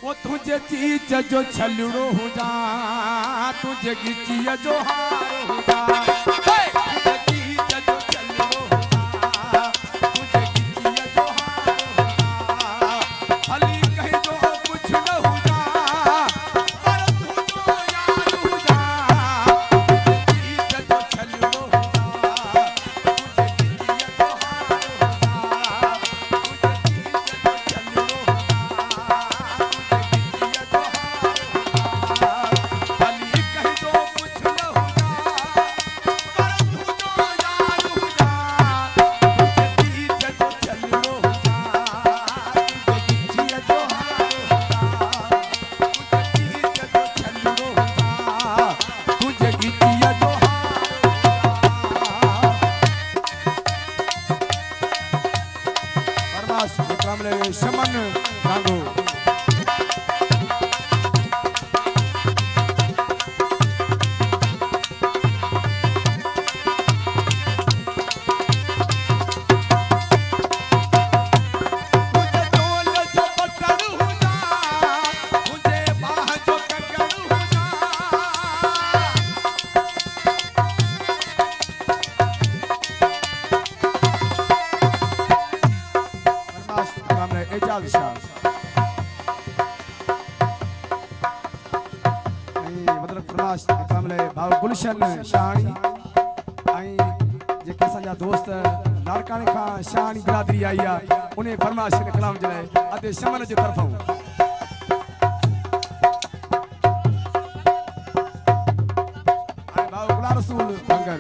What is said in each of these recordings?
वो तुझे चीज जो छलड़ो हो जा, तुझे गिचिया जो हार हो जा। तुझे चीज जो छलड़ो हो जा, तुझे गिचिया जो हार हो जा। हली कहीं जो कुछ न हो जा, पर तू जो यार हो जा। तुझे चीज जो छलड़ो हो जा, तुझे गिचिया जो हार हो जा। तुझे चीज जो छलड़ो हो जा, शमन गांगो एजाज शाह मतलब फरमाश कामले भाव गुलशन शानी आई जेके संजा दोस्त नारकाने का शानी बिरादरी आई आ उन्हें फरमाश ने कलाम जलाए अदे शमन जे तरफों आई भाव गुला रसूल बंगर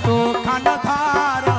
तो खाना धार